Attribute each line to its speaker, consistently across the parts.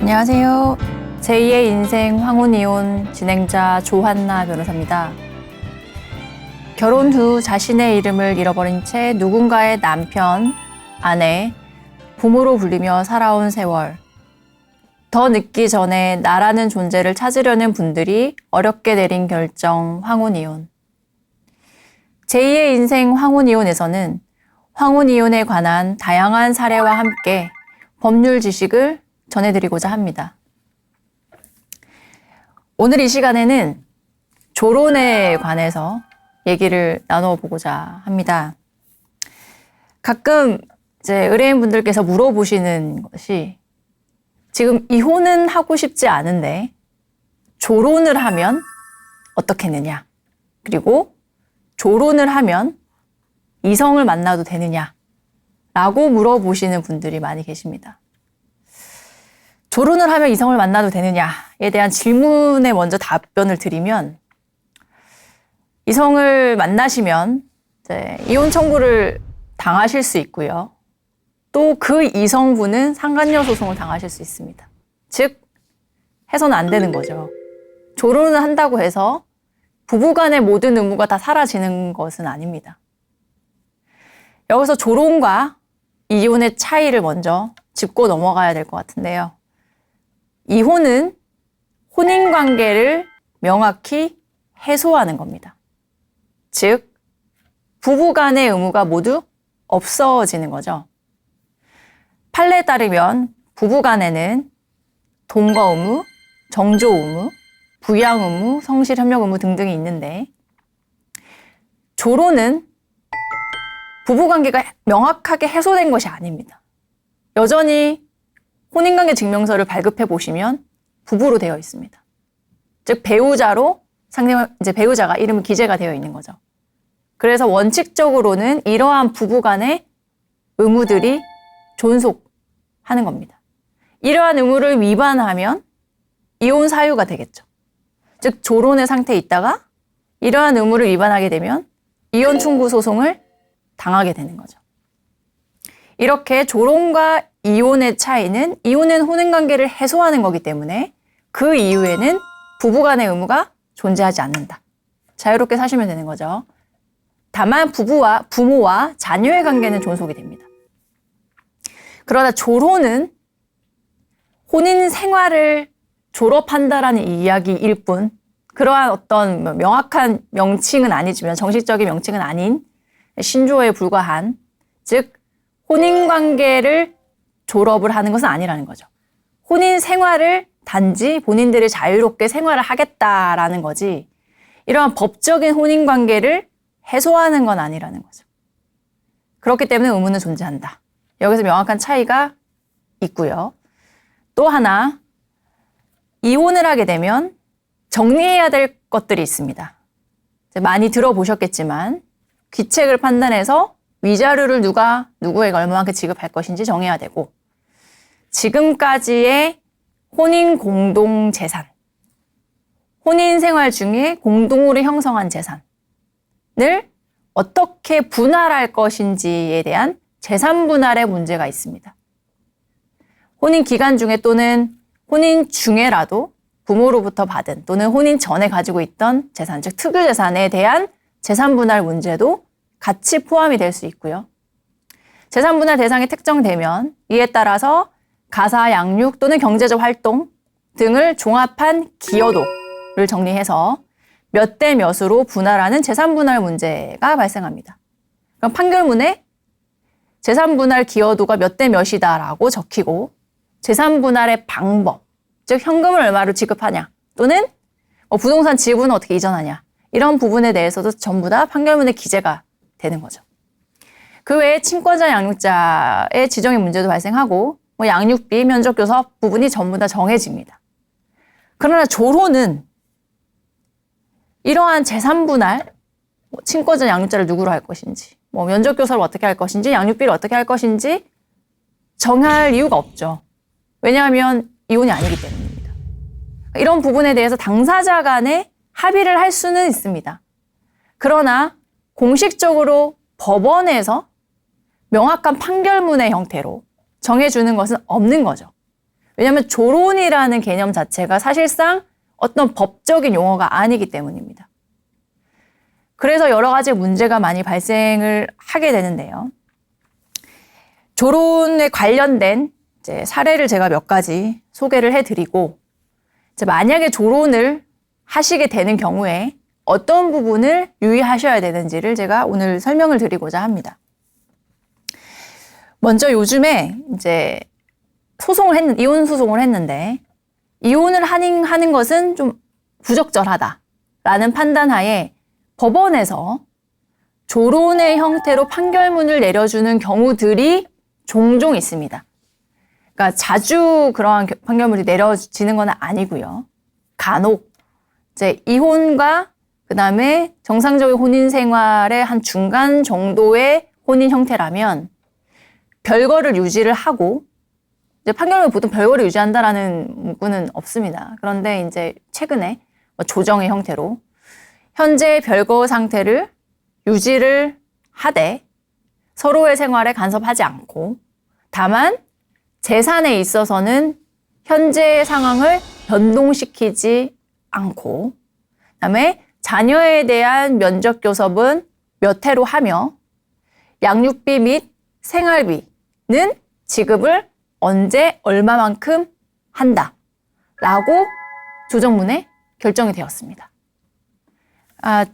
Speaker 1: 안녕하세요. 제2의 인생 황혼이혼 진행자 조한나 변호사입니다. 결혼 후 자신의 이름을 잃어버린 채 누군가의 남편, 아내, 부모로 불리며 살아온 세월. 더 늦기 전에 나라는 존재를 찾으려는 분들이 어렵게 내린 결정 황혼이혼. 제2의 인생 황혼이혼에서는 황혼이혼에 관한 다양한 사례와 함께 법률 지식을 전해드리고자 합니다. 오늘 이 시간에는 조론에 관해서 얘기를 나눠보고자 합니다. 가끔 이제 의뢰인분들께서 물어보시는 것이 지금 이혼은 하고 싶지 않은데 조론을 하면 어떻겠느냐, 그리고 조론을 하면 이성을 만나도 되느냐 라고 물어보시는 분들이 많이 계십니다. 조론을 하면 이성을 만나도 되느냐에 대한 질문에 먼저 답변을 드리면, 이성을 만나시면 이제 이혼 청구를 당하실 수 있고요. 또 그 이성분은 상간녀 소송을 당하실 수 있습니다. 즉, 해서는 안 되는 거죠. 조론을 한다고 해서 부부간의 모든 의무가 다 사라지는 것은 아닙니다. 여기서 조론과 이혼의 차이를 먼저 짚고 넘어가야 될 것 같은데요. 이혼은 혼인관계를 명확히 해소하는 겁니다. 즉, 부부간의 의무가 모두 없어지는 거죠. 판례에 따르면 부부간에는 동거 의무, 정조 의무, 부양 의무, 성실 협력 의무 등등이 있는데, 조론은 부부관계가 명확하게 해소된 것이 아닙니다. 여전히 혼인관계 증명서를 발급해 보시면 부부로 되어 있습니다. 즉, 배우자로 이제 배우자가 이름이 기재가 되어 있는 거죠. 그래서 원칙적으로는 이러한 부부간의 의무들이 존속하는 겁니다. 이러한 의무를 위반하면 이혼 사유가 되겠죠. 즉, 조론의 상태에 있다가 이러한 의무를 위반하게 되면 이혼 청구 소송을 당하게 되는 거죠. 이렇게 조론과 이혼의 차이는, 이혼은 혼인관계를 해소하는 거기 때문에 그 이후에는 부부간의 의무가 존재하지 않는다. 자유롭게 사시면 되는 거죠. 다만 부모와 자녀의 관계는 존속이 됩니다. 그러나 조론은 혼인 생활을 졸업한다라는 이야기일 뿐, 그러한 어떤 명확한 명칭은 아니지만, 정식적인 명칭은 아닌 신조어에 불과한, 즉 혼인관계를 졸업을 하는 것은 아니라는 거죠. 혼인 생활을 단지 본인들이 자유롭게 생활을 하겠다라는 거지, 이러한 법적인 혼인관계를 해소하는 건 아니라는 거죠. 그렇기 때문에 의무는 존재한다. 여기서 명확한 차이가 있고요. 또 하나, 이혼을 하게 되면 정리해야 될 것들이 있습니다. 많이 들어보셨겠지만, 귀책을 판단해서 위자료를 누구에게 얼마만큼 지급할 것인지 정해야 되고, 지금까지의 혼인 공동 재산, 혼인 생활 중에 공동으로 형성한 재산을 어떻게 분할할 것인지에 대한 재산 분할의 문제가 있습니다. 혼인 기간 중에 또는 혼인 중에라도 부모로부터 받은 또는 혼인 전에 가지고 있던 재산, 즉 특유재산에 대한 재산 분할 문제도 같이 포함이 될 수 있고요. 재산 분할 대상이 특정되면 이에 따라서 가사, 양육 또는 경제적 활동 등을 종합한 기여도를 정리해서 몇 대 몇으로 분할하는 재산 분할 문제가 발생합니다. 그럼 판결문에 재산 분할 기여도가 몇 대 몇이다라고 적히고, 재산 분할의 방법, 즉 현금을 얼마로 지급하냐 또는 부동산 지분은 어떻게 이전하냐, 이런 부분에 대해서도 전부 다 판결문에 기재가 되는 거죠. 그 외에 친권자, 양육자의 지정의 문제도 발생하고, 양육비, 면접교섭 부분이 전부 다 정해집니다. 그러나 조론은 이러한 재산 분할, 친권자, 양육자를 누구로 할 것인지, 면접교섭을 어떻게 할 것인지, 양육비를 어떻게 할 것인지 정할 이유가 없죠. 왜냐하면 이혼이 아니기 때문입니다. 이런 부분에 대해서 당사자 간에 합의를 할 수는 있습니다. 그러나 공식적으로 법원에서 명확한 판결문의 형태로 정해주는 것은 없는 거죠. 왜냐하면 조론이라는 개념 자체가 사실상 어떤 법적인 용어가 아니기 때문입니다. 그래서 여러 가지 문제가 많이 발생을 하게 되는데요. 조론에 관련된 이제 사례를 제가 몇 가지 소개를 해드리고, 이제 만약에 조론을 하시게 되는 경우에 어떤 부분을 유의하셔야 되는지를 제가 오늘 설명을 드리고자 합니다. 먼저 요즘에 이제 이혼 소송을 했는데, 이혼을 하는 것은 좀 부적절하다라는 판단하에 법원에서 조론의 형태로 판결문을 내려주는 경우들이 종종 있습니다. 그러니까 자주 그러한 판결문이 내려지는 건 아니고요. 간혹 이제 이혼과 그다음에 정상적인 혼인 생활의 한 중간 정도의 혼인 형태라면 별거를 유지를 하고, 이제 판결문에 보통 별거를 유지한다라는 문구는 없습니다. 그런데 이제 최근에 조정의 형태로 현재 별거 상태를 유지를 하되 서로의 생활에 간섭하지 않고, 다만 재산에 있어서는 현재의 상황을 변동시키지 않고, 그다음에 자녀에 대한 면적 교섭은 몇 해로 하며 양육비 및 생활비는 지급을 언제 얼마만큼 한다라고 조정문에 결정이 되었습니다.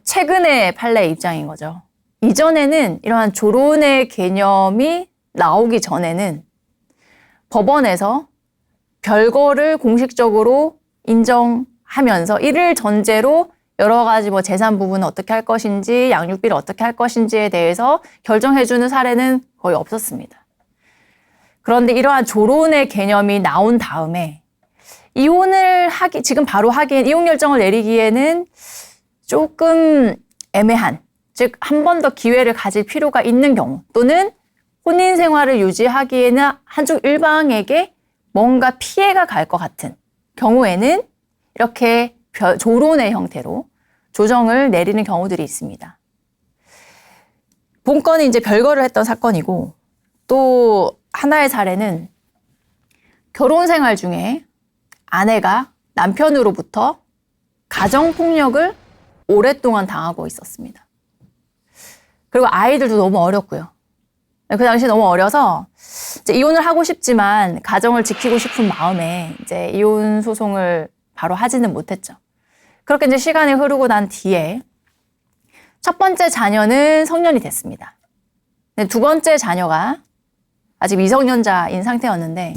Speaker 1: 최근의 판례의 입장인 거죠. 이전에는 이러한 조론의 개념이 나오기 전에는 법원에서 별거를 공식적으로 인정하면서 이를 전제로 여러 가지 재산 부분은 어떻게 할 것인지, 양육비를 어떻게 할 것인지에 대해서 결정해주는 사례는 거의 없었습니다. 그런데 이러한 조론의 개념이 나온 다음에 지금 바로 하기엔, 이혼 결정을 내리기에는 조금 애매한, 즉 한 번 더 기회를 가질 필요가 있는 경우, 또는 혼인 생활을 유지하기에는 한쪽 일방에게 뭔가 피해가 갈 것 같은 경우에는 이렇게 조론의 형태로 조정을 내리는 경우들이 있습니다. 본건이 이제 별거를 했던 사건이고, 또 하나의 사례는 결혼 생활 중에 아내가 남편으로부터 가정폭력을 오랫동안 당하고 있었습니다. 그리고 아이들도 너무 어렸고요. 그 당시 너무 어려서 이제 이혼을 하고 싶지만 가정을 지키고 싶은 마음에 이제 이혼 소송을 바로 하지는 못했죠. 그렇게 이제 시간이 흐르고 난 뒤에 첫 번째 자녀는 성년이 됐습니다. 두 번째 자녀가 아직 미성년자인 상태였는데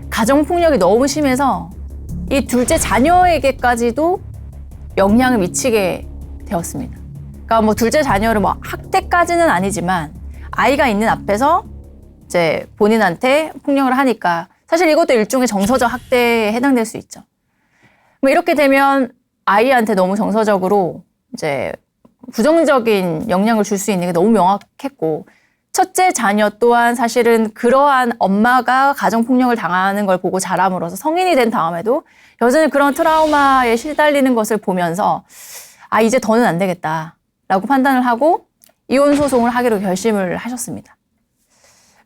Speaker 1: 가정폭력이 너무 심해서 이 둘째 자녀에게까지도 영향을 미치게 되었습니다. 그러니까 둘째 자녀를 학대까지는 아니지만 아이가 있는 앞에서 이제 본인한테 폭력을 하니까 사실 이것도 일종의 정서적 학대에 해당될 수 있죠. 이렇게 되면 아이한테 너무 정서적으로 이제 부정적인 영향을 줄 수 있는 게 너무 명확했고, 첫째 자녀 또한 사실은 그러한 엄마가 가정폭력을 당하는 걸 보고 자람으로써 성인이 된 다음에도 여전히 그런 트라우마에 시달리는 것을 보면서 이제 더는 안 되겠다라고 판단을 하고 이혼 소송을 하기로 결심을 하셨습니다.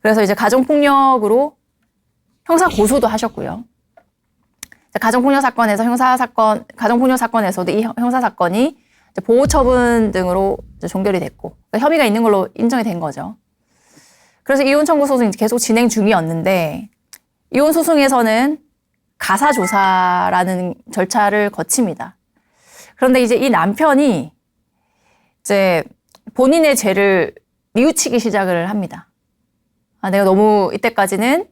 Speaker 1: 그래서 이제 가정폭력으로 형사 고소도 하셨고요. 가정폭력 사건에서 가정폭력 사건에서도 이 형사 사건이 보호처분 등으로 종결이 됐고, 그러니까 혐의가 있는 걸로 인정이 된 거죠. 그래서 이혼 청구 소송이 계속 진행 중이었는데, 이혼 소송에서는 가사조사라는 절차를 거칩니다. 그런데 이제 이 남편이 이제 본인의 죄를 뉘우치기 시작을 합니다. 내가 너무 이때까지는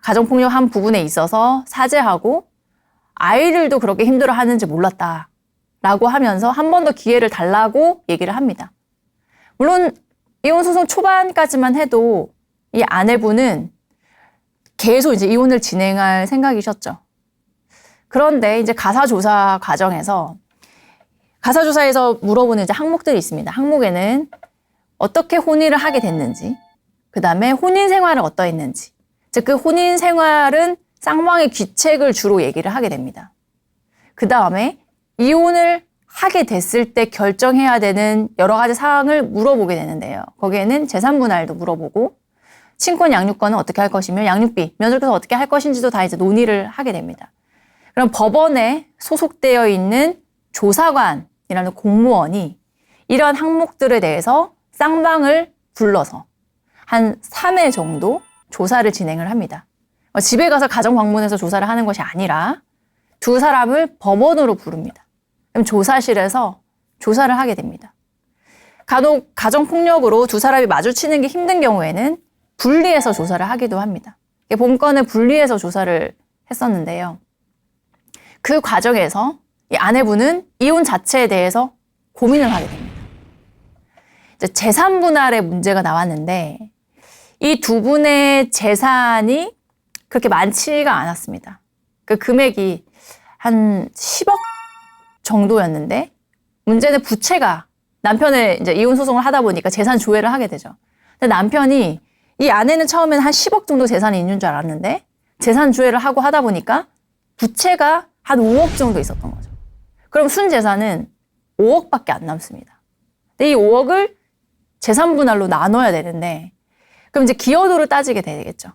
Speaker 1: 가정폭력 한 부분에 있어서 사죄하고 아이들도 그렇게 힘들어하는지 몰랐다라고 하면서 한 번 더 기회를 달라고 얘기를 합니다. 물론 이혼 소송 초반까지만 해도 이 아내분은 계속 이제 이혼을 진행할 생각이셨죠. 그런데 이제 가사조사 과정에서 가사조사에서 물어보는 이제 항목들이 있습니다. 항목에는 어떻게 혼인을 하게 됐는지, 그 다음에 혼인 생활은 어떠했는지, 즉 그 혼인 생활은 쌍방의 귀책을 주로 얘기를 하게 됩니다. 그 다음에 이혼을 하게 됐을 때 결정해야 되는 여러 가지 사항을 물어보게 되는데요. 거기에는 재산 분할도 물어보고, 친권 양육권은 어떻게 할 것이며 양육비, 면접교사 어떻게 할 것인지도 다 이제 논의를 하게 됩니다. 그럼 법원에 소속되어 있는 조사관이라는 공무원이 이런 항목들에 대해서 쌍방을 불러서 한 3회 정도 조사를 진행을 합니다. 집에 가서 가정 방문해서 조사를 하는 것이 아니라 두 사람을 법원으로 부릅니다. 그럼 조사실에서 조사를 하게 됩니다. 간혹 가정폭력으로 두 사람이 마주치는 게 힘든 경우에는 분리해서 조사를 하기도 합니다. 본건을 분리해서 조사를 했었는데요. 그 과정에서 이 아내분은 이혼 자체에 대해서 고민을 하게 됩니다. 이제 재산 분할의 문제가 나왔는데 이 두 분의 재산이 그렇게 많지가 않았습니다. 그 금액이 한 10억 정도였는데 문제는 부채가 남편의 이제 이혼 소송을 하다 보니까 재산 조회를 하게 되죠. 근데 남편이 이 아내는 처음에는 한 10억 정도 재산이 있는 줄 알았는데 재산 조회를 하고 하다 보니까 부채가 한 5억 정도 있었던 거죠. 그럼 순재산은 5억밖에 안 남습니다. 근데 이 5억을 재산 분할로 나눠야 되는데 그럼 이제 기여도를 따지게 되겠죠.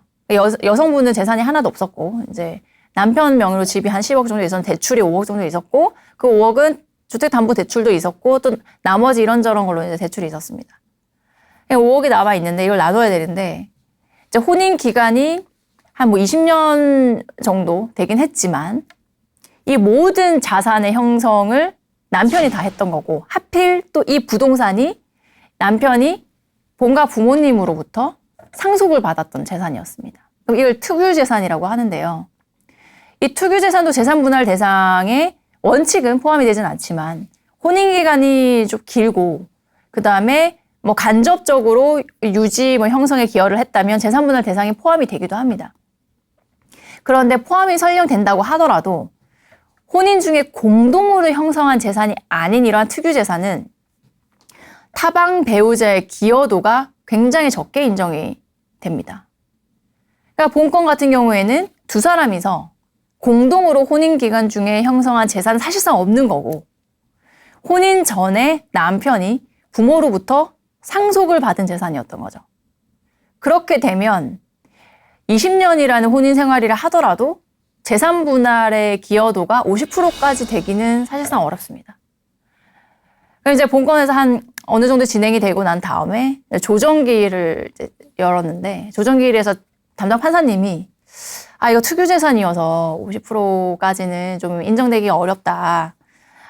Speaker 1: 여성분은 재산이 하나도 없었고 이제 남편 명의로 집이 한 10억 정도 있었는데 대출이 5억 정도 있었고 그 5억은 주택담보대출도 있었고 또 나머지 이런저런 걸로 이제 대출이 있었습니다. 5억이 남아 있는데 이걸 나눠야 되는데 이제 혼인 기간이 한 뭐 20년 정도 되긴 했지만 이 모든 자산의 형성을 남편이 다 했던 거고 하필 또 이 부동산이 남편이 본가 부모님으로부터 상속을 받았던 재산이었습니다. 그럼 이걸 특유재산이라고 하는데요. 이 특유재산도 재산분할 대상에 원칙은 포함이 되진 않지만 혼인기간이 좀 길고 그 다음에 뭐 간접적으로 유지 뭐 형성에 기여를 했다면 재산분할 대상에 포함이 되기도 합니다. 그런데 포함이 설령 된다고 하더라도 혼인 중에 공동으로 형성한 재산이 아닌 이러한 특유재산은 타방 배우자의 기여도가 굉장히 적게 인정이 됩니다. 그러니까 본건 같은 경우에는 두 사람이서 공동으로 혼인 기간 중에 형성한 재산은 사실상 없는 거고 혼인 전에 남편이 부모로부터 상속을 받은 재산이었던 거죠. 그렇게 되면 20년이라는 혼인 생활이라 하더라도 재산 분할의 기여도가 50%까지 되기는 사실상 어렵습니다. 그럼 이제 본건에서 한 어느 정도 진행이 되고 난 다음에 조정기일을 이제 열었는데 조정기일에서 담당 판사님이 이거 특유재산이어서 50%까지는 좀 인정되기 어렵다.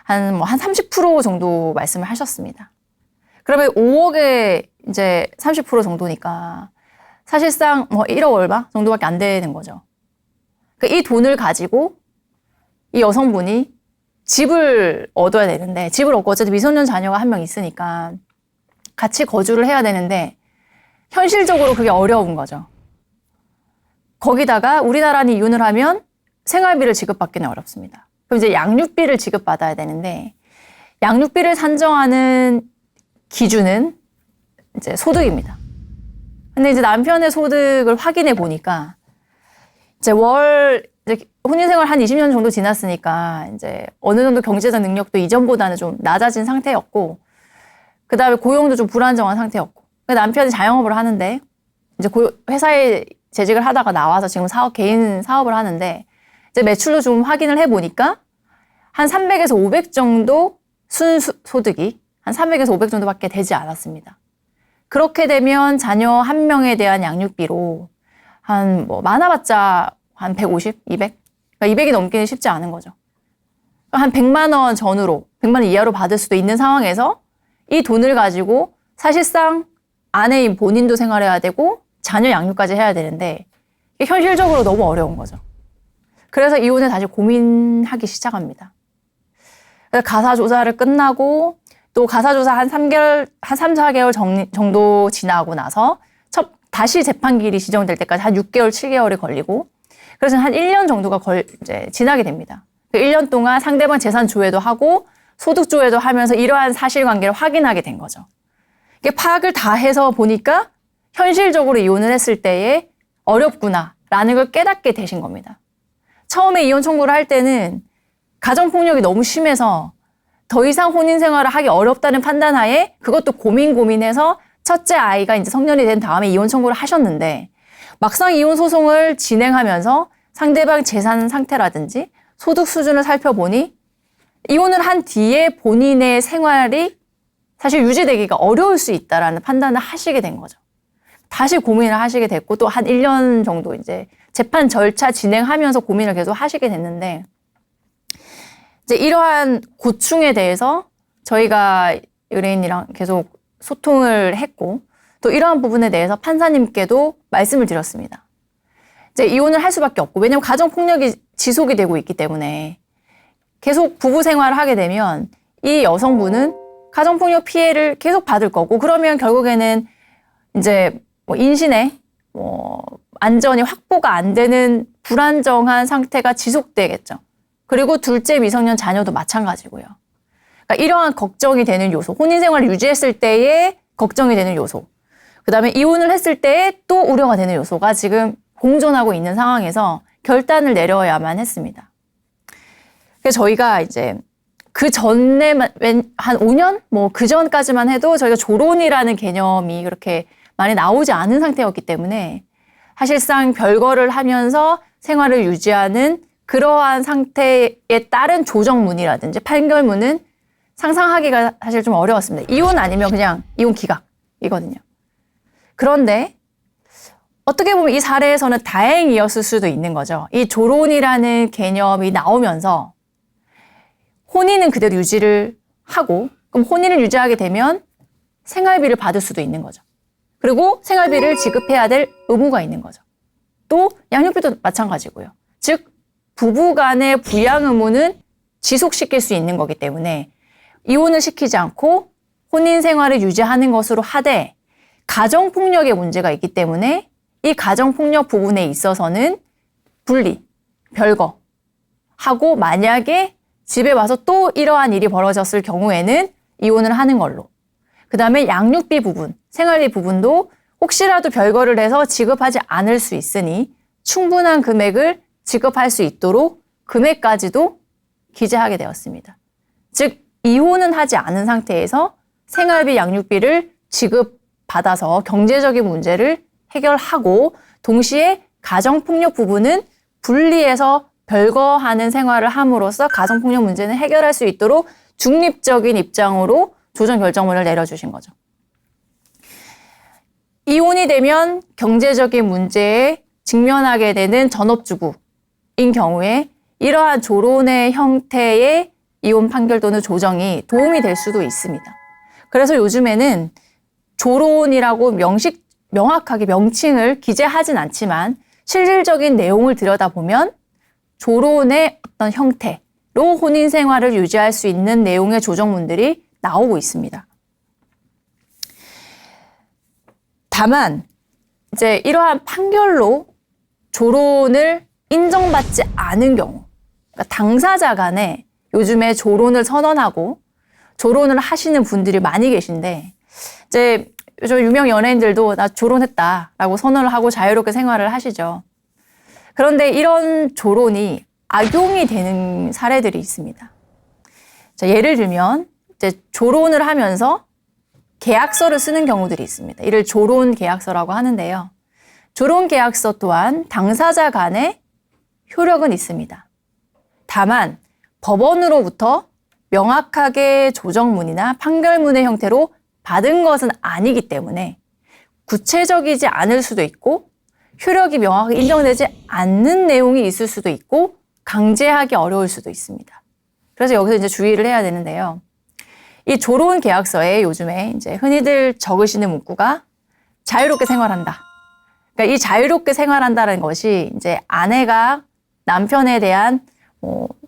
Speaker 1: 한 30% 정도 말씀을 하셨습니다. 그러면 5억에 이제 30% 정도니까 사실상 뭐 1억 얼마 정도밖에 안 되는 거죠. 이 돈을 가지고 이 여성분이 집을 얻어야 되는데 집을 얻고 어쨌든 미소년 자녀가 한 명 있으니까 같이 거주를 해야 되는데 현실적으로 그게 어려운 거죠. 거기다가 우리나라는 이혼을 하면 생활비를 지급받기는 어렵습니다. 그럼 이제 양육비를 지급받아야 되는데 양육비를 산정하는 기준은 이제 소득입니다. 근데 이제 남편의 소득을 확인해 보니까 이제 혼인 생활 한 20년 정도 지났으니까 이제 어느 정도 경제적 능력도 이전보다는 좀 낮아진 상태였고 그 다음에 고용도 좀 불안정한 상태였고 남편이 자영업을 하는데 이제 회사에 재직을 하다가 나와서 지금 개인 사업을 하는데 이제 매출도 좀 확인을 해보니까 한 300에서 500 정도 순소득이 한 300에서 500 정도밖에 되지 않았습니다. 그렇게 되면 자녀 한 명에 대한 양육비로 많아봤자 한 150, 200? 그러니까 200이 넘기는 쉽지 않은 거죠. 한 100만 원 전후로, 100만 원 이하로 받을 수도 있는 상황에서 이 돈을 가지고 사실상 아내인 본인도 생활해야 되고 자녀 양육까지 해야 되는데 이게 현실적으로 너무 어려운 거죠. 그래서 이혼을 다시 고민하기 시작합니다. 그래서 가사조사를 끝나고 또 가사조사 한 3개월, 한 3, 4개월 정도 지나고 나서 다시 재판기일이 지정될 때까지 한 6개월, 7개월이 걸리고 그래서 한 1년 정도가 이제 지나게 됩니다. 그 1년 동안 상대방 재산 조회도 하고 소득 조회도 하면서 이러한 사실관계를 확인하게 된 거죠. 이게 파악을 다 해서 보니까 현실적으로 이혼을 했을 때에 어렵구나라는 걸 깨닫게 되신 겁니다. 처음에 이혼 청구를 할 때는 가정폭력이 너무 심해서 더 이상 혼인 생활을 하기 어렵다는 판단하에 그것도 고민해서 첫째 아이가 이제 성년이 된 다음에 이혼 청구를 하셨는데 막상 이혼 소송을 진행하면서 상대방 재산 상태라든지 소득 수준을 살펴보니 이혼을 한 뒤에 본인의 생활이 사실 유지되기가 어려울 수 있다라는 판단을 하시게 된 거죠. 다시 고민을 하시게 됐고 또 한 1년 정도 이제 재판 절차 진행하면서 고민을 계속 하시게 됐는데 이제 이러한 고충에 대해서 저희가 의뢰인이랑 계속 소통을 했고 또 이러한 부분에 대해서 판사님께도 말씀을 드렸습니다. 이제 이혼을 할 수밖에 없고 왜냐하면 가정폭력이 지속이 되고 있기 때문에 계속 부부 생활을 하게 되면 이 여성분은 가정폭력 피해를 계속 받을 거고 그러면 결국에는 이제 뭐 인신의 안전이 확보가 안 되는 불안정한 상태가 지속되겠죠. 그리고 둘째 미성년 자녀도 마찬가지고요. 그러니까 이러한 걱정이 되는 요소, 혼인 생활을 유지했을 때의 걱정이 되는 요소, 그다음에 이혼을 했을 때의 또 우려가 되는 요소가 지금 공존하고 있는 상황에서 결단을 내려야만 했습니다. 그래서 저희가 이제 그 전에 한 5년? 그 전까지만 해도 저희가 조론이라는 개념이 그렇게 많이 나오지 않은 상태였기 때문에 사실상 별거를 하면서 생활을 유지하는 그러한 상태에 따른 조정문이라든지 판결문은 상상하기가 사실 좀 어려웠습니다. 이혼 아니면 그냥 이혼 기각이거든요. 그런데 어떻게 보면 이 사례에서는 다행이었을 수도 있는 거죠. 이 조론이라는 개념이 나오면서 혼인은 그대로 유지를 하고 그럼 혼인을 유지하게 되면 생활비를 받을 수도 있는 거죠. 그리고 생활비를 지급해야 될 의무가 있는 거죠. 또 양육비도 마찬가지고요. 즉 부부 간의 부양 의무는 지속시킬 수 있는 거기 때문에 이혼을 시키지 않고 혼인 생활을 유지하는 것으로 하되 가정폭력의 문제가 있기 때문에 이 가정폭력 부분에 있어서는 분리, 별거 하고 만약에 집에 와서 또 이러한 일이 벌어졌을 경우에는 이혼을 하는 걸로. 그 다음에 양육비 부분, 생활비 부분도 혹시라도 별거를 해서 지급하지 않을 수 있으니 충분한 금액을 지급할 수 있도록 금액까지도 기재하게 되었습니다. 즉 이혼은 하지 않은 상태에서 생활비, 양육비를 지급받아서 경제적인 문제를 해결하고 동시에 가정폭력 부분은 분리해서 별거하는 생활을 함으로써 가정폭력 문제는 해결할 수 있도록 중립적인 입장으로 조정 결정문을 내려주신 거죠. 이혼이 되면 경제적인 문제에 직면하게 되는 전업주부인 경우에 이러한 조론의 형태의 이혼 판결 또는 조정이 도움이 될 수도 있습니다. 그래서 요즘에는 조론이라고 명확하게 명칭을 기재하진 않지만 실질적인 내용을 들여다보면 조론의 어떤 형태로 혼인 생활을 유지할 수 있는 내용의 조정문들이 나오고 있습니다. 다만 이제 이러한 판결로 조론을 인정받지 않은 경우, 그러니까 당사자 간에 요즘에 조론을 선언하고 조론을 하시는 분들이 많이 계신데 이제 요즘 유명 연예인들도 나 조론했다라고 선언을 하고 자유롭게 생활을 하시죠. 그런데 이런 조론이 악용이 되는 사례들이 있습니다. 자, 예를 들면 이제 조론을 하면서 계약서를 쓰는 경우들이 있습니다. 이를 조론 계약서라고 하는데요. 조론 계약서 또한 당사자 간의 효력은 있습니다. 다만 법원으로부터 명확하게 조정문이나 판결문의 형태로 받은 것은 아니기 때문에 구체적이지 않을 수도 있고 효력이 명확하게 인정되지 않는 내용이 있을 수도 있고 강제하기 어려울 수도 있습니다. 그래서 여기서 이제 주의를 해야 되는데요. 이 조론 계약서에 요즘에 이제 흔히들 적으시는 문구가 자유롭게 생활한다. 그러니까 이 자유롭게 생활한다는 것이 이제 아내가 남편에 대한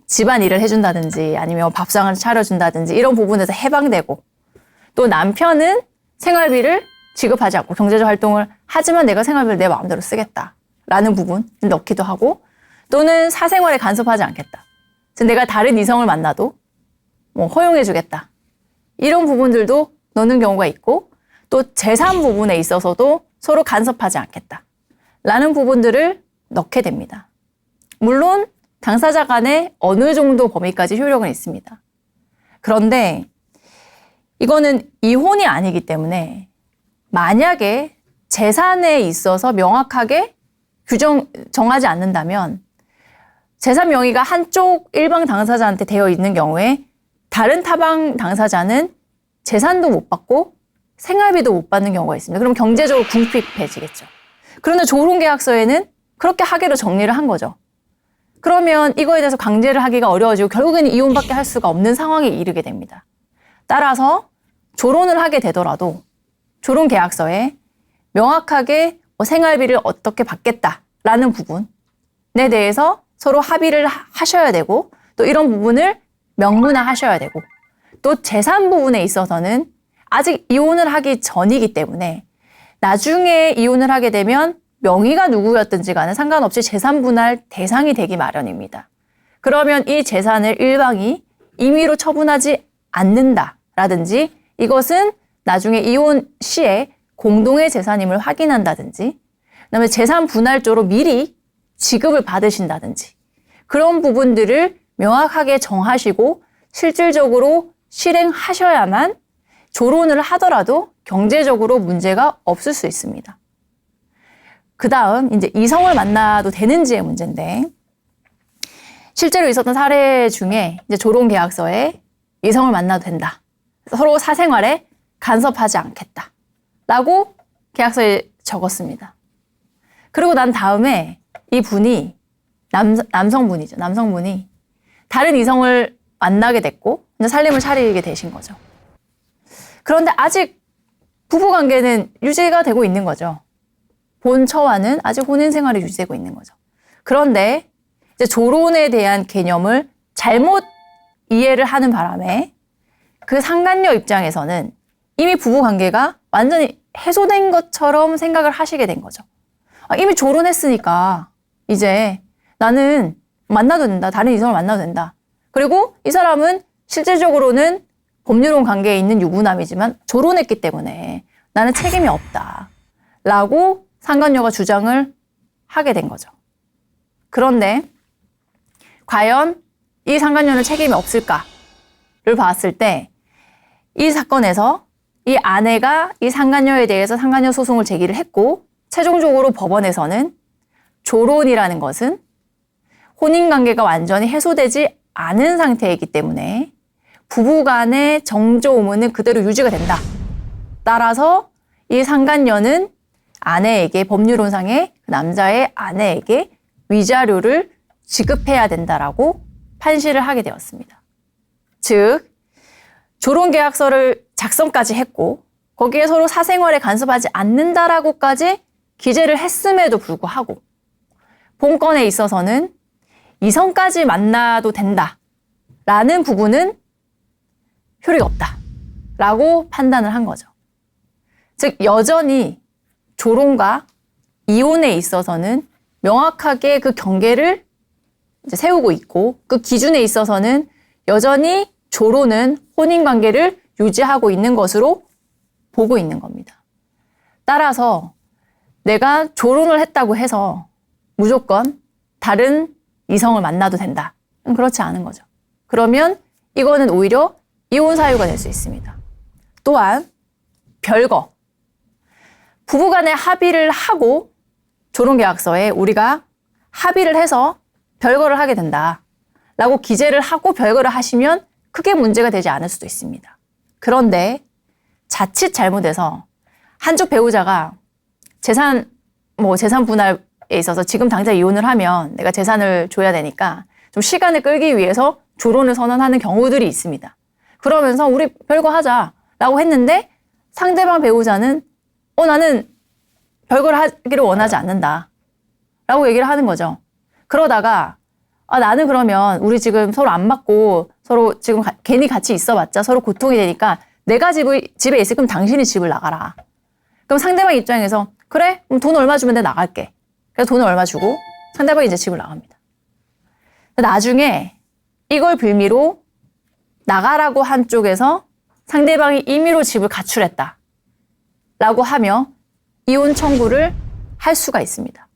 Speaker 1: 집안 일을 해준다든지 아니면 밥상을 차려준다든지 이런 부분에서 해방되고 또 남편은 생활비를 지급하지 않고 경제적 활동을 하지만 내가 생활비를 내 마음대로 쓰겠다라는 부분을 넣기도 하고 또는 사생활에 간섭하지 않겠다. 내가 다른 이성을 만나도 허용해주겠다. 이런 부분들도 넣는 경우가 있고 또 재산 부분에 있어서도 서로 간섭하지 않겠다. 라는 부분들을 넣게 됩니다. 물론 당사자 간에 어느 정도 범위까지 효력은 있습니다. 그런데 이거는 이혼이 아니기 때문에 만약에 재산에 있어서 명확하게 정하지 않는다면 재산 명의가 한쪽 일방 당사자한테 되어 있는 경우에 다른 타방 당사자는 재산도 못 받고 생활비도 못 받는 경우가 있습니다. 그럼 경제적으로 궁핍해지겠죠. 그런데 조론계약서에는 그렇게 하기로 정리를 한 거죠. 그러면 이거에 대해서 강제를 하기가 어려워지고 결국에는 이혼밖에 할 수가 없는 상황에 이르게 됩니다. 따라서 조론을 하게 되더라도 조론계약서에 명확하게 생활비를 어떻게 받겠다라는 부분에 대해서 서로 합의를 하셔야 되고 또 이런 부분을 명문화하셔야 되고 또 재산 부분에 있어서는 아직 이혼을 하기 전이기 때문에 나중에 이혼을 하게 되면 명의가 누구였든지 간에 상관없이 재산 분할 대상이 되기 마련입니다. 그러면 이 재산을 일방이 임의로 처분하지 않는다라든지 이것은 나중에 이혼 시에 공동의 재산임을 확인한다든지 그다음에 재산 분할조로 미리 지급을 받으신다든지 그런 부분들을 명확하게 정하시고 실질적으로 실행하셔야만 조론을 하더라도 경제적으로 문제가 없을 수 있습니다. 그 다음 이제 이성을 만나도 되는지의 문제인데 실제로 있었던 사례 중에 이제 조론계약서에 이성을 만나도 된다. 서로 사생활에 간섭하지 않겠다. 라고 계약서에 적었습니다. 그리고 난 다음에 이 분이 남성분이죠. 남성분이 다른 이성을 만나게 됐고 이제 살림을 차리게 되신 거죠. 그런데 아직 부부관계는 유지가 되고 있는 거죠. 본처와는 아직 혼인 생활이 유지되고 있는 거죠. 그런데 이제 조론에 대한 개념을 잘못 이해를 하는 바람에 그 상간녀 입장에서는 이미 부부관계가 완전히 해소된 것처럼 생각을 하시게 된 거죠. 이미 조론했으니까 이제 나는 만나도 된다. 다른 이성을 만나도 된다. 그리고 이 사람은 실질적으로는 법률혼 관계에 있는 유부남이지만 조론했기 때문에 나는 책임이 없다. 라고 상간녀가 주장을 하게 된 거죠. 그런데 과연 이 상간녀는 책임이 없을까를 봤을 때 이 사건에서 이 아내가 이 상간녀에 대해서 상간녀 소송을 제기를 했고 최종적으로 법원에서는 조론이라는 것은 혼인관계가 완전히 해소되지 않은 상태이기 때문에 부부간의 정조의무는 그대로 유지가 된다. 따라서 이 상간녀는 아내에게 법률혼상의 그 남자의 아내에게 위자료를 지급해야 된다라고 판시를 하게 되었습니다. 즉 조론계약서를 작성까지 했고 거기에 서로 사생활에 간섭하지 않는다라고까지 기재를 했음에도 불구하고 본건에 있어서는 이성까지 만나도 된다라는 부분은 효력이 없다라고 판단을 한 거죠. 즉 여전히 조론과 이혼에 있어서는 명확하게 그 경계를 이제 세우고 있고 그 기준에 있어서는 여전히 조론은 혼인관계를 유지하고 있는 것으로 보고 있는 겁니다. 따라서 내가 조론을 했다고 해서 무조건 다른 이성을 만나도 된다. 그렇지 않은 거죠. 그러면 이거는 오히려 이혼 사유가 될 수 있습니다. 또한 별거. 부부간에 합의를 하고 조론계약서에 우리가 합의를 해서 별거를 하게 된다. 라고 기재를 하고 별거를 하시면 크게 문제가 되지 않을 수도 있습니다. 그런데 자칫 잘못해서 한쪽 배우자가 재산 분할에 있어서 지금 당장 이혼을 하면 내가 재산을 줘야 되니까 좀 시간을 끌기 위해서 조론을 선언하는 경우들이 있습니다. 그러면서 우리 별거 하자라고 했는데 상대방 배우자는 나는 별거를 하기를 원하지 않는다 라고 얘기를 하는 거죠. 그러다가 나는 그러면 우리 지금 서로 안 맞고 서로 지금 괜히 같이 있어봤자 서로 고통이 되니까 내가 집에 있을 거면 당신이 집을 나가라. 그럼 상대방 입장에서 그래? 그럼 돈 얼마 주면 내가 나갈게. 그래서 돈을 얼마 주고 상대방이 이제 집을 나갑니다. 나중에 이걸 빌미로 나가라고 한 쪽에서 상대방이 임의로 집을 가출했다. 라고 하며 이혼 청구를 할 수가 있습니다.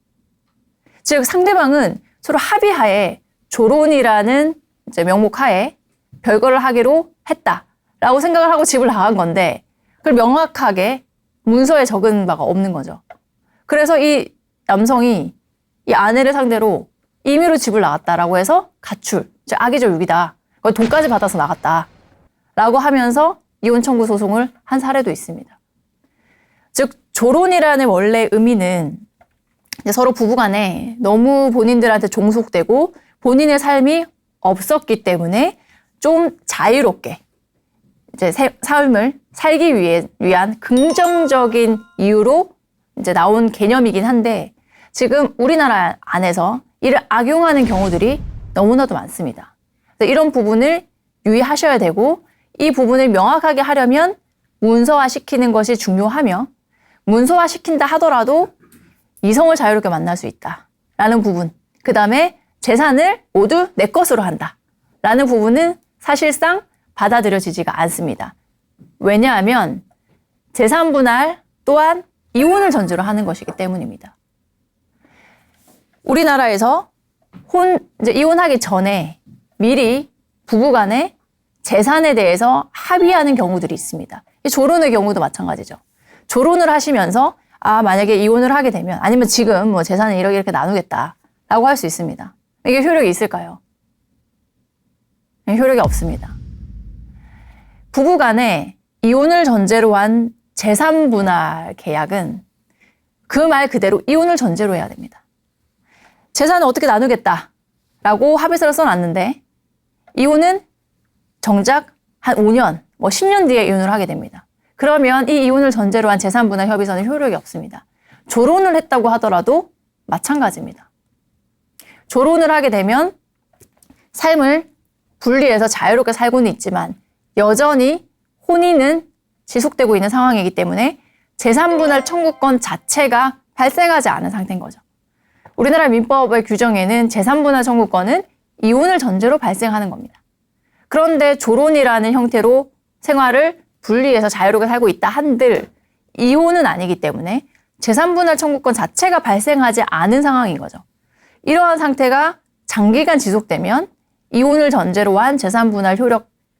Speaker 1: 즉 상대방은 서로 합의하에 조론이라는 이제 명목하에 별거를 하기로 했다라고 생각을 하고 집을 나간 건데 그걸 명확하게 문서에 적은 바가 없는 거죠. 그래서 이 남성이 이 아내를 상대로 임의로 집을 나갔다라고 해서 가출, 즉 악의적 유기다. 돈까지 받아서 나갔다. 라고 하면서 이혼 청구 소송을 한 사례도 있습니다. 즉 조론이라는 원래 의미는 이제 서로 부부간에 너무 본인들한테 종속되고 본인의 삶이 없었기 때문에 좀 자유롭게 이제 삶을 살기 위한 긍정적인 이유로 이제 나온 개념이긴 한데 지금 우리나라 안에서 이를 악용하는 경우들이 너무나도 많습니다. 그래서 이런 부분을 유의하셔야 되고 이 부분을 명확하게 하려면 문서화시키는 것이 중요하며 문서화시킨다 하더라도 이성을 자유롭게 만날 수 있다라는 부분, 그 다음에 재산을 모두 내 것으로 한다라는 부분은 사실상 받아들여지지가 않습니다. 왜냐하면 재산 분할 또한 이혼을 전제로 하는 것이기 때문입니다. 우리나라에서 이제 이혼하기 전에 미리 부부간에 재산에 대해서 합의하는 경우들이 있습니다. 이 조론의 경우도 마찬가지죠. 조론을 하시면서 만약에 이혼을 하게 되면 아니면 지금 뭐 재산을 이렇게 나누겠다라고 할 수 있습니다. 이게 효력이 있을까요? 효력이 없습니다. 부부간에 이혼을 전제로 한 재산 분할 계약은 그 말 그대로 이혼을 전제로 해야 됩니다. 재산을 어떻게 나누겠다라고 합의서를 써놨는데 이혼은 정작 한 5년, 10년 뒤에 이혼을 하게 됩니다. 그러면 이 이혼을 전제로 한 재산 분할 협의서는 효력이 없습니다. 조론을 했다고 하더라도 마찬가지입니다. 조론을 하게 되면 삶을 분리해서 자유롭게 살고는 있지만 여전히 혼인은 지속되고 있는 상황이기 때문에 재산 분할 청구권 자체가 발생하지 않은 상태인 거죠. 우리나라 민법의 규정에는 재산 분할 청구권은 이혼을 전제로 발생하는 겁니다. 그런데 조론이라는 형태로 생활을 분리해서 자유롭게 살고 있다 한들 이혼은 아니기 때문에 재산 분할 청구권 자체가 발생하지 않은 상황인 거죠. 이러한 상태가 장기간 지속되면 이혼을 전제로 한 재산 분할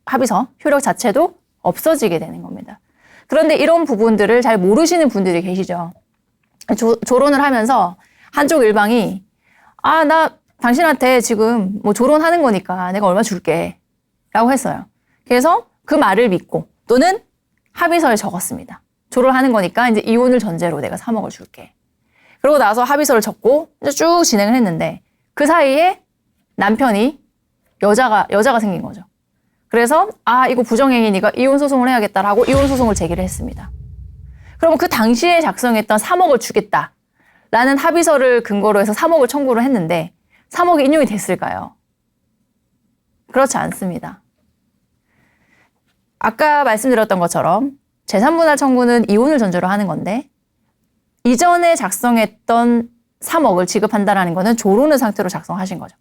Speaker 1: 합의서 효력 자체도 없어지게 되는 겁니다. 그런데 이런 부분들을 잘 모르시는 분들이 계시죠. 조론을 하면서 한쪽 일방이 나 당신한테 지금 뭐 조론하는 거니까 내가 얼마 줄게 라고 했어요. 그래서 그 말을 믿고 또는 합의서에 적었습니다. 조론하는 거니까 이제 이혼을 전제로 내가 3억을 줄게. 그러고 나서 합의서를 적고 이제 쭉 진행을 했는데 그 사이에 남편이 여자가 생긴 거죠. 그래서 이거 부정행위니까 이혼 소송을 해야겠다라고 이혼 소송을 제기를 했습니다. 그러면 그 당시에 작성했던 3억을 주겠다라는 합의서를 근거로 해서 3억을 청구를 했는데 3억이 인용이 됐을까요? 그렇지 않습니다. 아까 말씀드렸던 것처럼 재산분할 청구는 이혼을 전제로 하는 건데 이전에 작성했던 3억을 지급한다는 거는 조론의 상태로 작성하신 거죠.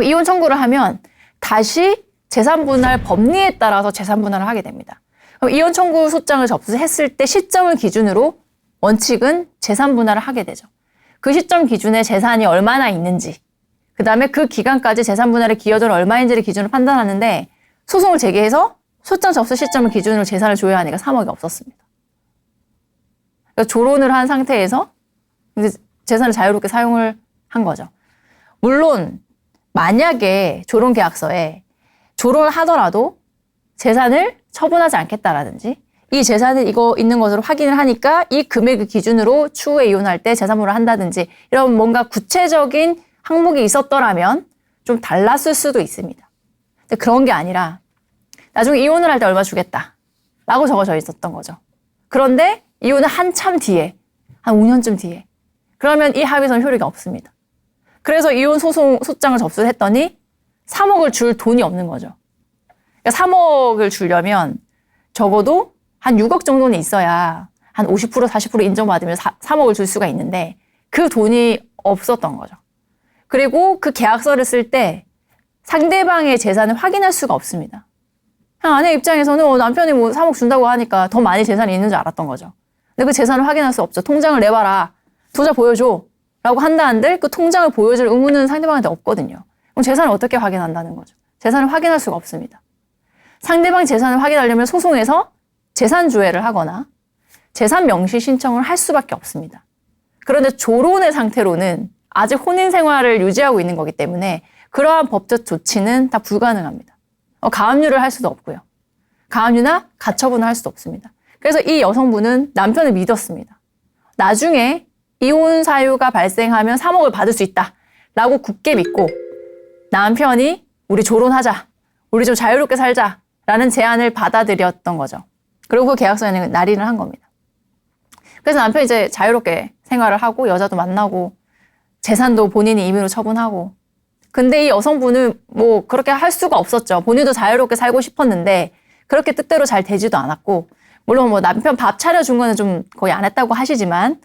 Speaker 1: 이혼 청구를 하면 다시 재산분할 법리에 따라서 재산분할을 하게 됩니다. 그럼 이혼 청구 소장을 접수했을 때 시점을 기준으로 원칙은 재산분할을 하게 되죠. 그 시점 기준에 재산이 얼마나 있는지, 그 다음에 그 기간까지 재산분할의 기여도는 얼마인지를 기준으로 판단하는데 소송을 제기해서 소장 접수 시점을 기준으로 재산을 줘야 하니까 3억이 없었습니다. 그러니까 조론을 한 상태에서 이제 재산을 자유롭게 사용을 한 거죠. 물론 만약에 조론 계약서에 조론을 하더라도 재산을 처분하지 않겠다라든지 이 재산은 이거 있는 것으로 확인을 하니까 이 금액을 기준으로 추후에 이혼할 때 재산분할을 한다든지 이런 뭔가 구체적인 항목이 있었더라면 좀 달랐을 수도 있습니다. 근데 그런 게 아니라 나중에 이혼을 할 때 얼마 주겠다라고 적어져 있었던 거죠. 그런데 이혼은 한참 뒤에, 한 5년쯤 뒤에. 그러면 이 합의서는 효력이 없습니다. 그래서 이혼 소장을 접수를 했더니 3억을 줄 돈이 없는 거죠. 그러니까 3억을 주려면 적어도 한 6억 정도는 있어야 한 50%, 40% 인정받으면 3억을 줄 수가 있는데 그 돈이 없었던 거죠. 그리고 그 계약서를 쓸 때 상대방의 재산을 확인할 수가 없습니다. 아내 입장에서는 남편이 뭐 3억 준다고 하니까 더 많이 재산이 있는 줄 알았던 거죠. 근데 그 재산을 확인할 수 없죠. 통장을 내봐라. 통장 보여줘. 라고 한다 한들 그 통장을 보여줄 의무는 상대방한테 없거든요. 그럼 재산을 어떻게 확인한다는 거죠? 재산을 확인할 수가 없습니다. 상대방 재산을 확인하려면 소송에서 재산조회를 하거나 재산 명시 신청을 할 수밖에 없습니다. 그런데 조론의 상태로는 아직 혼인 생활을 유지하고 있는 거기 때문에 그러한 법적 조치는 다 불가능합니다. 가압류를 할 수도 없고요. 가압류나 가처분을 할 수도 없습니다. 그래서 이 여성분은 남편을 믿었습니다. 나중에 이혼 사유가 발생하면 3억을 받을 수 있다라고 굳게 믿고 남편이 우리 조론하자, 우리 좀 자유롭게 살자라는 제안을 받아들였던 거죠. 그리고 그 계약서에는 날인을 한 겁니다. 그래서 남편이 이제 자유롭게 생활을 하고 여자도 만나고 재산도 본인이 임의로 처분하고. 근데 이 여성분은 뭐 그렇게 할 수가 없었죠. 본인도 자유롭게 살고 싶었는데 그렇게 뜻대로 잘 되지도 않았고, 물론 뭐 남편 밥 차려준 거는 좀 거의 안 했다고 하시지만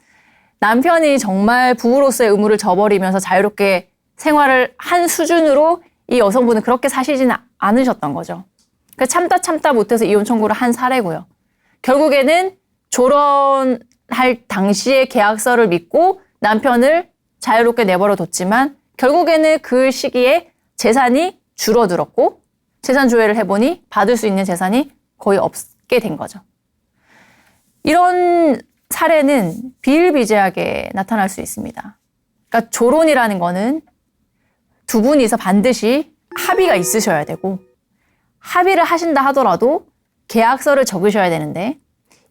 Speaker 1: 남편이 정말 부부로서의 의무를 저버리면서 자유롭게 생활을 한 수준으로 이 여성분은 그렇게 사시지는 않으셨던 거죠. 그래서 참다 못해서 이혼 청구를 한 사례고요. 결국에는 조론할 당시의 계약서를 믿고 남편을 자유롭게 내버려 뒀지만 결국에는 그 시기에 재산이 줄어들었고 재산 조회를 해보니 받을 수 있는 재산이 거의 없게 된 거죠. 이런 사례는 비일비재하게 나타날 수 있습니다. 그러니까 조론이라는 거는 두 분이서 반드시 합의가 있으셔야 되고 합의를 하신다 하더라도 계약서를 적으셔야 되는데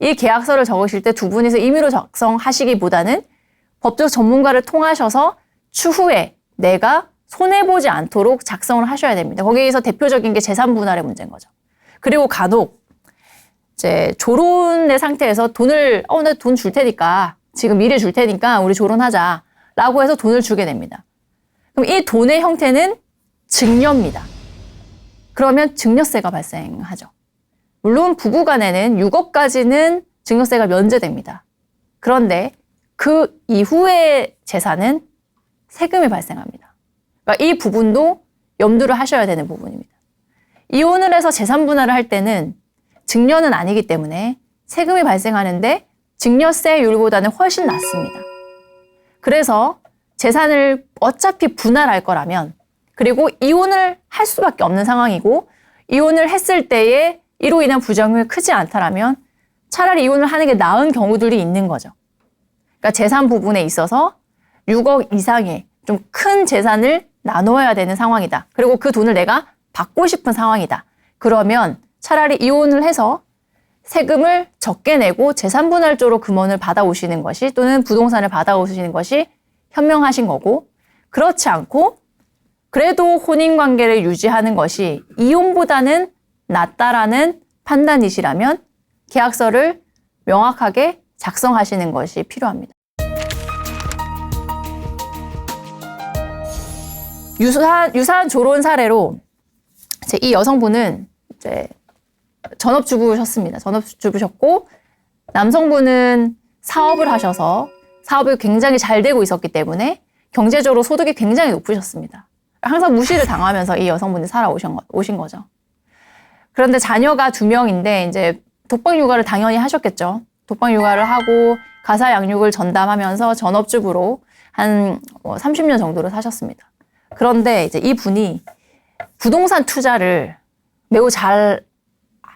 Speaker 1: 이 계약서를 적으실 때 두 분이서 임의로 작성하시기보다는 법적 전문가를 통하셔서 추후에 내가 손해보지 않도록 작성을 하셔야 됩니다. 거기에서 대표적인 게 재산 분할의 문제인 거죠. 그리고 간혹 이제 조론의 상태에서 돈을 나 돈 줄 테니까 지금 미리 줄 테니까 우리 조론하자라고 해서 돈을 주게 됩니다. 그럼 이 돈의 형태는 증여입니다. 그러면 증여세가 발생하죠. 물론 부부간에는 6억까지는 증여세가 면제됩니다. 그런데 그 이후의 재산은 세금이 발생합니다. 그러니까 이 부분도 염두를 하셔야 되는 부분입니다. 이혼을 해서 재산 분할을 할 때는 증여는 아니기 때문에 세금이 발생하는데 증여세율보다는 훨씬 낮습니다. 그래서 재산을 어차피 분할할 거라면, 그리고 이혼을 할 수밖에 없는 상황이고 이혼을 했을 때에 이로 인한 부작용이 크지 않다라면 차라리 이혼을 하는 게 나은 경우들이 있는 거죠. 그러니까 재산 부분에 있어서 6억 이상의 좀 큰 재산을 나눠야 되는 상황이다. 그리고 그 돈을 내가 받고 싶은 상황이다. 그러면 차라리 이혼을 해서 세금을 적게 내고 재산 분할조로 금원을 받아오시는 것이, 또는 부동산을 받아오시는 것이 현명하신 거고, 그렇지 않고 그래도 혼인관계를 유지하는 것이 이혼보다는 낫다라는 판단이시라면 계약서를 명확하게 작성하시는 것이 필요합니다. 유사한 조론 사례로 이 여성분은 이제 전업주부셨습니다. 전업주부셨고 남성분은 사업을 하셔서 사업이 굉장히 잘 되고 있었기 때문에 경제적으로 소득이 굉장히 높으셨습니다. 항상 무시를 당하면서 이 여성분이 살아오신 거죠. 그런데 자녀가 2명인데 이제 독방 육아를 당연히 하셨겠죠. 독방 육아를 하고 가사 양육을 전담하면서 전업주부로 한 30년 정도를 사셨습니다. 그런데 이제 이 분이 부동산 투자를 매우 잘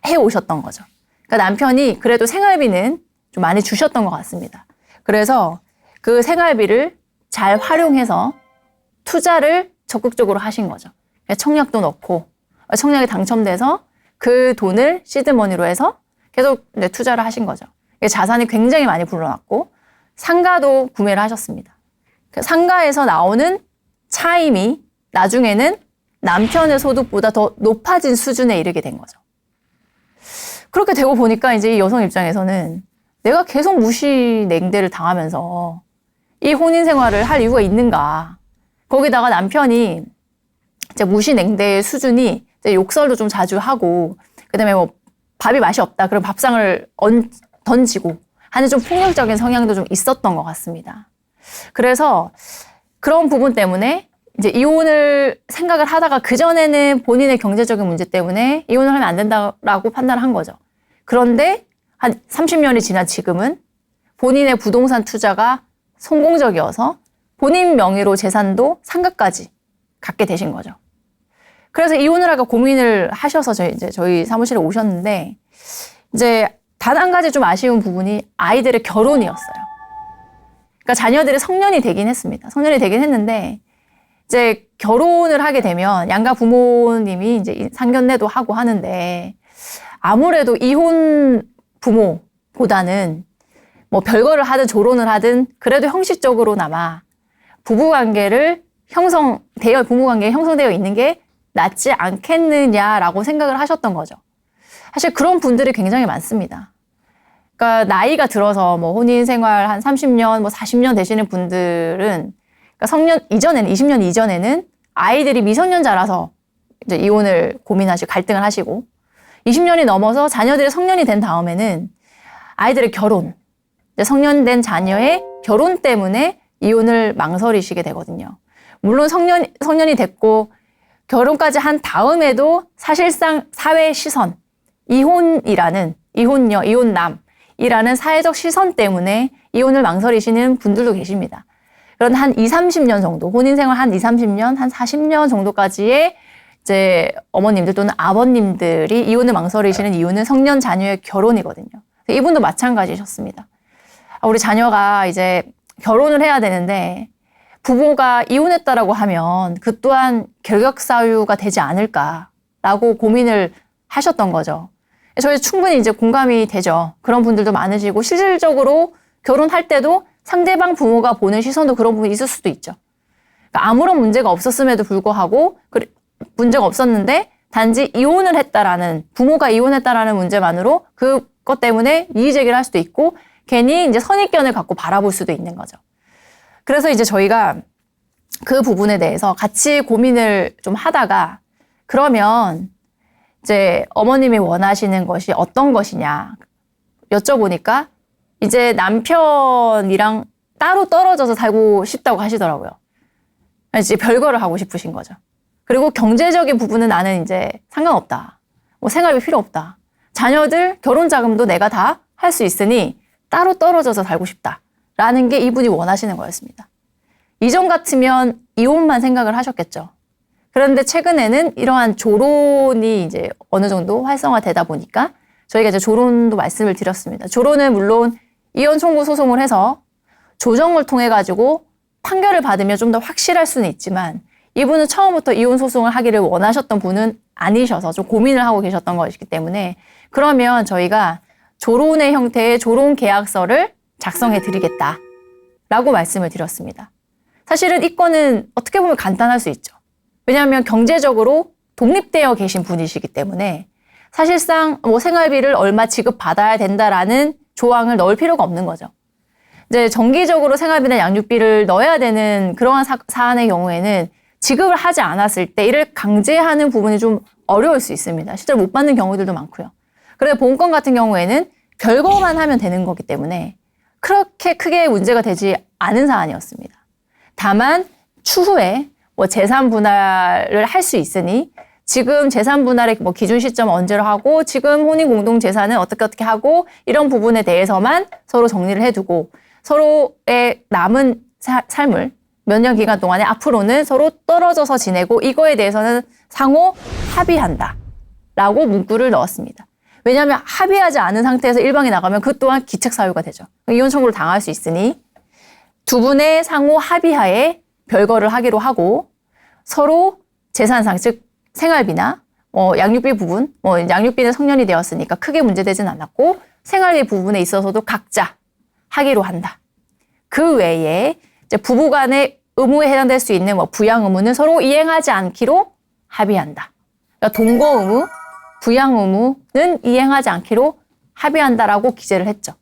Speaker 1: 해오셨던 거죠. 그러니까 남편이 그래도 생활비는 좀 많이 주셨던 것 같습니다. 그래서 그 생활비를 잘 활용해서 투자를 적극적으로 하신 거죠. 청약도 넣고 청약에 당첨돼서 그 돈을 시드머니로 해서 계속 투자를 하신 거죠. 자산이 굉장히 많이 불어났고 상가도 구매를 하셨습니다. 상가에서 나오는 차임이 나중에는 남편의 소득보다 더 높아진 수준에 이르게 된 거죠. 그렇게 되고 보니까 이제 이 여성 입장에서는 내가 계속 무시냉대를 당하면서 이 혼인 생활을 할 이유가 있는가. 거기다가 남편이 이제 무시냉대의 수준이 이제 욕설도 좀 자주 하고, 그다음에 뭐 밥이 맛이 없다. 그럼 밥상을 던지고 하는 좀 폭력적인 성향도 좀 있었던 것 같습니다. 그래서 그런 부분 때문에 이제 이혼을 생각을 하다가 그전에는 본인의 경제적인 문제 때문에 이혼을 하면 안 된다라고 판단을 한 거죠. 그런데 한 30년이 지난 지금은 본인의 부동산 투자가 성공적이어서 본인 명의로 재산도 상가까지 갖게 되신 거죠. 그래서 이혼을 할까 고민을 하셔서 저희 사무실에 오셨는데, 이제 단 한 가지 좀 아쉬운 부분이 아이들의 결혼이었어요. 그러니까 자녀들이 성년이 되긴 했습니다. 성년이 되긴 했는데 이제 결혼을 하게 되면 양가 부모님이 이제 상견례도 하고 하는데 아무래도 이혼 부모보다는 뭐 별거를 하든 조론을 하든 그래도 형식적으로나마 부부관계를 부부관계가 형성되어 있는 게 낫지 않겠느냐라고 생각을 하셨던 거죠. 사실 그런 분들이 굉장히 많습니다. 그러니까 나이가 들어서 뭐 혼인 생활 한 30년, 뭐 40년 되시는 분들은 그러니까 성년 이전에는 20년 이전에는 아이들이 미성년자라서 이제 이혼을 고민하시고 갈등을 하시고 20년이 넘어서 자녀들이 성년이 된 다음에는 아이들의 결혼, 성년된 자녀의 결혼 때문에 이혼을 망설이시게 되거든요. 물론 성년이 됐고 결혼까지 한 다음에도 사실상 사회의 시선, 이혼녀, 이혼남이라는 사회적 시선 때문에 이혼을 망설이시는 분들도 계십니다. 그런 한 20, 30년 정도, 혼인 생활 한 20, 30년, 한 40년 정도까지의 이제 어머님들 또는 아버님들이 이혼을 망설이시는 이유는 성년 자녀의 결혼이거든요. 이분도 마찬가지셨습니다. 우리 자녀가 이제 결혼을 해야 되는데 부모가 이혼했다라고 하면 그 또한 결격사유가 되지 않을까라고 고민을 하셨던 거죠. 저희 충분히 이제 공감이 되죠. 그런 분들도 많으시고 실질적으로 결혼할 때도 상대방 부모가 보는 시선도 그런 부분이 있을 수도 있죠. 그러니까 아무런 문제가 없었음에도 불구하고 문제가 없었는데 단지 부모가 이혼했다라는 문제만으로 그것 때문에 이의 제기를 할 수도 있고 괜히 이제 선입견을 갖고 바라볼 수도 있는 거죠. 그래서 이제 저희가 그 부분에 대해서 같이 고민을 좀 하다가 그러면 이제 어머님이 원하시는 것이 어떤 것이냐 여쭤보니까 이제 남편이랑 따로 떨어져서 살고 싶다고 하시더라고요. 이제 별거를 하고 싶으신 거죠. 그리고 경제적인 부분은 나는 이제 상관없다. 뭐 생활비 필요 없다. 자녀들 결혼 자금도 내가 다 할 수 있으니 따로 떨어져서 살고 싶다. 라는 게 이분이 원하시는 거였습니다. 이전 같으면 이혼만 생각을 하셨겠죠. 그런데 최근에는 이러한 조론이 이제 어느 정도 활성화되다 보니까 저희가 이제 조론도 말씀을 드렸습니다. 조론은 물론 이혼 청구 소송을 해서 조정을 통해 가지고 판결을 받으면 좀 더 확실할 수는 있지만 이분은 처음부터 이혼 소송을 하기를 원하셨던 분은 아니셔서 좀 고민을 하고 계셨던 것이기 때문에 그러면 저희가 조론의 형태의 조론 계약서를 작성해 드리겠다라고 말씀을 드렸습니다. 사실은 이 건은 어떻게 보면 간단할 수 있죠. 왜냐하면 경제적으로 독립되어 계신 분이시기 때문에 사실상 뭐 생활비를 얼마 지급받아야 된다라는 조항을 넣을 필요가 없는 거죠. 이제 정기적으로 생활비나 양육비를 넣어야 되는 그러한 사안의 경우에는 지급을 하지 않았을 때 이를 강제하는 부분이 좀 어려울 수 있습니다. 실제로 못 받는 경우들도 많고요. 그런데 본건 같은 경우에는 별거만 하면 되는 거기 때문에 그렇게 크게 문제가 되지 않은 사안이었습니다. 다만 추후에 뭐 재산 분할을 할 수 있으니 지금 재산 분할의 뭐 기준 시점 언제로 하고 지금 혼인 공동 재산은 어떻게 하고 이런 부분에 대해서만 서로 정리를 해두고 서로의 남은 삶을 몇 년 기간 동안에 앞으로는 서로 떨어져서 지내고 이거에 대해서는 상호 합의한다라고 문구를 넣었습니다. 왜냐하면 합의하지 않은 상태에서 일방이 나가면 그 또한 기책 사유가 되죠. 이혼 청구를 당할 수 있으니 두 분의 상호 합의하에 별거를 하기로 하고 서로 재산상 즉 생활비나 양육비 부분, 양육비는 성년이 되었으니까 크게 문제되진 않았고 생활비 부분에 있어서도 각자 하기로 한다. 그 외에 이제 부부간의 의무에 해당될 수 있는 부양 의무는 서로 이행하지 않기로 합의한다. 그러니까 동거 의무, 부양 의무는 이행하지 않기로 합의한다라고 기재를 했죠.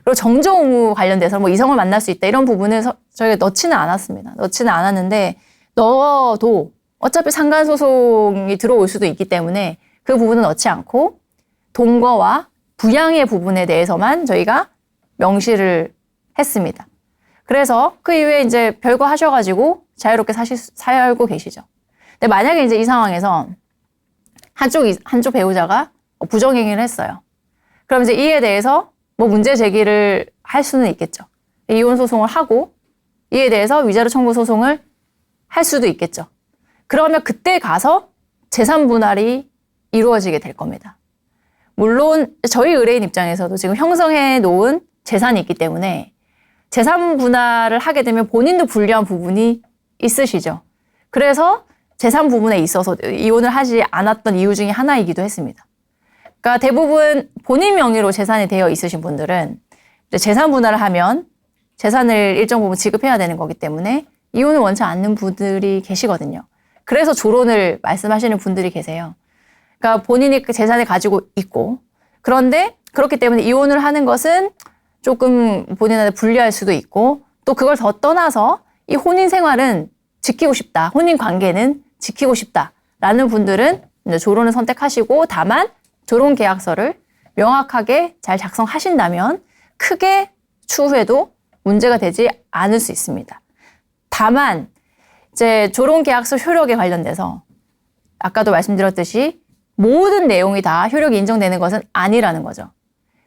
Speaker 1: 그리고 정조 의무 관련돼서 이성을 만날 수 있다 이런 부분은 저희가 넣지는 않았습니다. 넣지는 않았는데 넣어도 어차피 상간 소송이 들어올 수도 있기 때문에 그 부분은 넣지 않고 동거와 부양의 부분에 대해서만 저희가 명시를 했습니다. 그래서 그 이후에 이제 별거 하셔가지고 자유롭게 살고 계시죠. 근데 만약에 이제 이 상황에서 한쪽 배우자가 부정행위를 했어요. 그럼 이제 이에 대해서 문제 제기를 할 수는 있겠죠. 이혼 소송을 하고 이에 대해서 위자료 청구 소송을 할 수도 있겠죠. 그러면 그때 가서 재산 분할이 이루어지게 될 겁니다. 물론 저희 의뢰인 입장에서도 지금 형성해 놓은 재산이 있기 때문에 재산 분할을 하게 되면 본인도 불리한 부분이 있으시죠. 그래서 재산 부분에 있어서 이혼을 하지 않았던 이유 중에 하나이기도 했습니다. 그러니까 대부분 본인 명의로 재산이 되어 있으신 분들은 재산 분할을 하면 재산을 일정 부분 지급해야 되는 거기 때문에 이혼을 원치 않는 분들이 계시거든요. 그래서 조론을 말씀하시는 분들이 계세요. 그러니까 본인이 그 재산을 가지고 있고 그런데 그렇기 때문에 이혼을 하는 것은 조금 본인한테 불리할 수도 있고 또 그걸 더 떠나서 이 혼인 생활은 지키고 싶다. 혼인 관계는 지키고 싶다라는 분들은 이제 조론을 선택하시고 다만 조론 계약서를 명확하게 잘 작성하신다면 크게 추후에도 문제가 되지 않을 수 있습니다. 다만 이제 조론 계약서 효력에 관련돼서 아까도 말씀드렸듯이 모든 내용이 다 효력이 인정되는 것은 아니라는 거죠.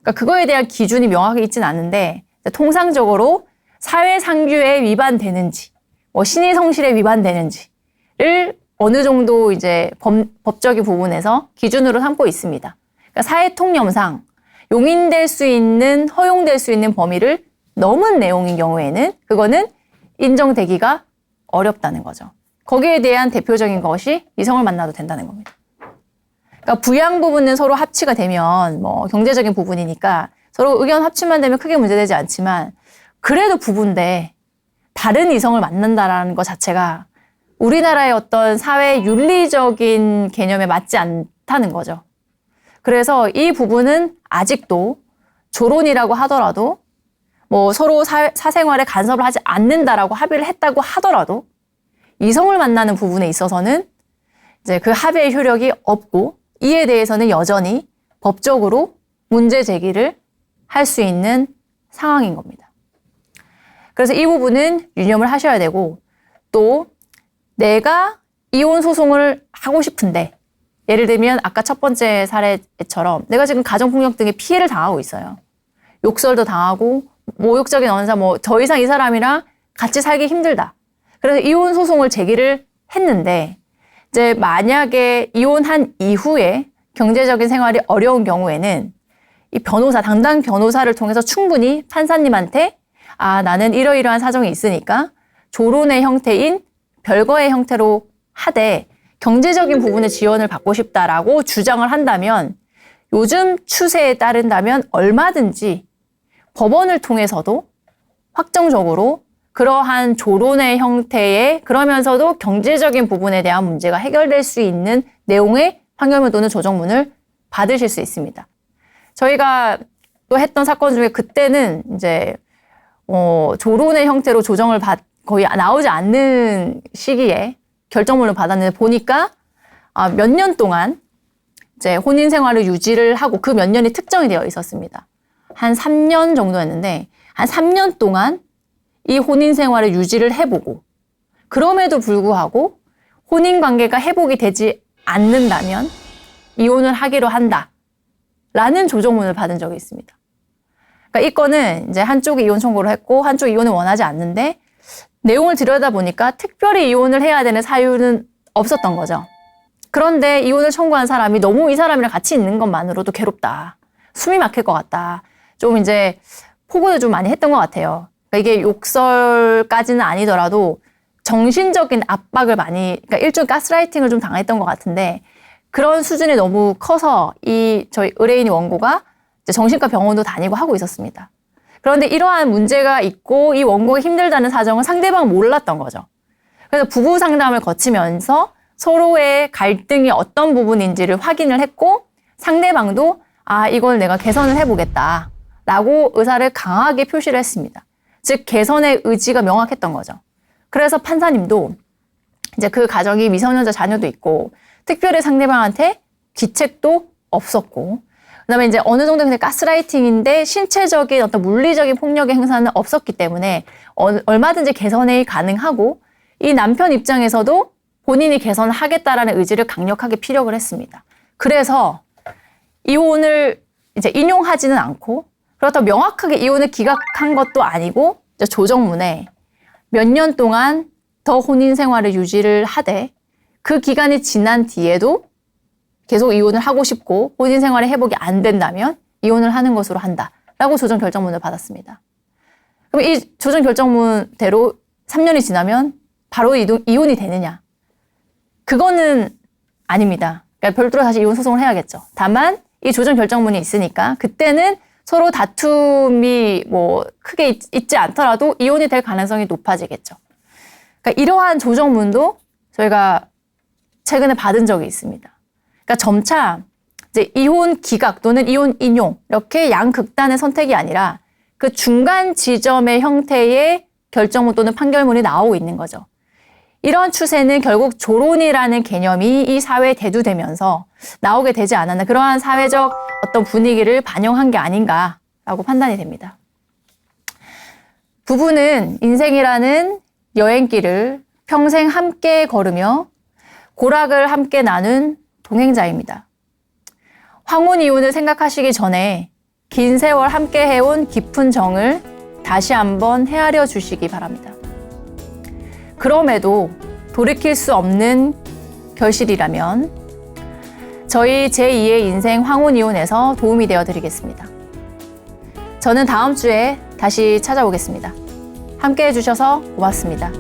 Speaker 1: 그러니까 그거에 대한 기준이 명확히 있지는 않은데 통상적으로 사회상규에 위반되는지 신의성실에 위반되는지를 어느 정도 이제 법적인 부분에서 기준으로 삼고 있습니다. 그러니까 사회통념상 용인될 수 있는, 허용될 수 있는 범위를 넘은 내용인 경우에는 그거는 인정되기가 어렵다는 거죠. 거기에 대한 대표적인 것이 이성을 만나도 된다는 겁니다. 그러니까 부양 부분은 서로 합치가 되면 경제적인 부분이니까 서로 의견 합치만 되면 크게 문제되지 않지만 그래도 부부인데 다른 이성을 만난다라는 것 자체가 우리나라의 어떤 사회 윤리적인 개념에 맞지 않다는 거죠. 그래서 이 부분은 아직도 조론이라고 하더라도 서로 사생활에 간섭을 하지 않는다라고 합의를 했다고 하더라도 이성을 만나는 부분에 있어서는 이제 그 합의의 효력이 없고 이에 대해서는 여전히 법적으로 문제 제기를 할 수 있는 상황인 겁니다. 그래서 이 부분은 유념을 하셔야 되고 또 내가 이혼 소송을 하고 싶은데 예를 들면 아까 첫 번째 사례처럼 내가 지금 가정폭력 등의 피해를 당하고 있어요. 욕설도 당하고 모욕적인 언사 더 이상 이 사람이랑 같이 살기 힘들다. 그래서 이혼 소송을 제기를 했는데 이제 만약에 이혼한 이후에 경제적인 생활이 어려운 경우에는 이 변호사, 담당 변호사를 통해서 충분히 판사님한테 나는 이러이러한 사정이 있으니까 조론의 형태인 별거의 형태로 하되 경제적인 부분에 지원을 받고 싶다라고 주장을 한다면 요즘 추세에 따른다면 얼마든지 법원을 통해서도 확정적으로 그러한 조론의 형태의 그러면서도 경제적인 부분에 대한 문제가 해결될 수 있는 내용의 판결문 또는 조정문을 받으실 수 있습니다. 저희가 또 했던 사건 중에 그때는 이제 조론의 형태로 조정을 거의 나오지 않는 시기에 결정문을 받았는데 보니까 몇 년 동안 이제 혼인 생활을 유지를 하고 그 몇 년이 특정이 되어 있었습니다. 한 3년 정도였는데 한 3년 동안 이 혼인 생활을 유지를 해보고 그럼에도 불구하고 혼인 관계가 회복이 되지 않는다면 이혼을 하기로 한다라는 조정문을 받은 적이 있습니다. 그러니까 이 건은 이제 한쪽이 이혼 청구를 했고 한쪽이 이혼을 원하지 않는데 내용을 들여다보니까 특별히 이혼을 해야 되는 사유는 없었던 거죠. 그런데 이혼을 청구한 사람이 너무 이 사람이랑 같이 있는 것만으로도 괴롭다. 숨이 막힐 것 같다. 좀 이제 포고를 좀 많이 했던 것 같아요. 그러니까 이게 욕설까지는 아니더라도 정신적인 압박을 그러니까 일종의 가스라이팅을 좀 당했던 것 같은데 그런 수준이 너무 커서 저희 의뢰인이 원고가 이제 정신과 병원도 다니고 하고 있었습니다. 그런데 이러한 문제가 있고 이 원고가 힘들다는 사정을 상대방은 몰랐던 거죠. 그래서 부부 상담을 거치면서 서로의 갈등이 어떤 부분인지를 확인을 했고 상대방도 이걸 내가 개선을 해보겠다라고 의사를 강하게 표시를 했습니다. 즉 개선의 의지가 명확했던 거죠. 그래서 판사님도 이제 그 가정이 미성년자 자녀도 있고 특별히 상대방한테 귀책도 없었고 그다음에 이제 어느 정도 근데 가스라이팅인데 신체적인 어떤 물리적인 폭력의 행사는 없었기 때문에 얼마든지 개선이 가능하고 이 남편 입장에서도 본인이 개선을 하겠다라는 의지를 강력하게 피력을 했습니다. 그래서 이혼을 이제 인용하지는 않고 그렇다고 명확하게 이혼을 기각한 것도 아니고 이제 조정문에 몇 년 동안 더 혼인 생활을 유지를 하되 그 기간이 지난 뒤에도 계속 이혼을 하고 싶고 혼인 생활의 회복이 안 된다면 이혼을 하는 것으로 한다라고 조정 결정문을 받았습니다. 그럼 이 조정 결정문대로 3년이 지나면 바로 이혼이 되느냐? 그거는 아닙니다. 그러니까 별도로 다시 이혼 소송을 해야겠죠. 다만 이 조정 결정문이 있으니까 그때는 서로 다툼이 뭐 크게 있지 않더라도 이혼이 될 가능성이 높아지겠죠. 그러니까 이러한 조정문도 저희가 최근에 받은 적이 있습니다. 그러니까 점차 이제 이혼 기각 또는 이혼 인용 이렇게 양극단의 선택이 아니라 그 중간 지점의 형태의 결정문 또는 판결문이 나오고 있는 거죠. 이런 추세는 결국 조론이라는 개념이 이 사회에 대두되면서 나오게 되지 않았나, 그러한 사회적 어떤 분위기를 반영한 게 아닌가라고 판단이 됩니다. 부부는 인생이라는 여행길을 평생 함께 걸으며 고락을 함께 나눈 동행자입니다. 황혼 이혼을 생각하시기 전에 긴 세월 함께 해온 깊은 정을 다시 한번 헤아려 주시기 바랍니다. 그럼에도 돌이킬 수 없는 결실이라면 저희 제2의 인생 황혼 이혼에서 도움이 되어 드리겠습니다. 저는 다음 주에 다시 찾아오겠습니다. 함께 해주셔서 고맙습니다.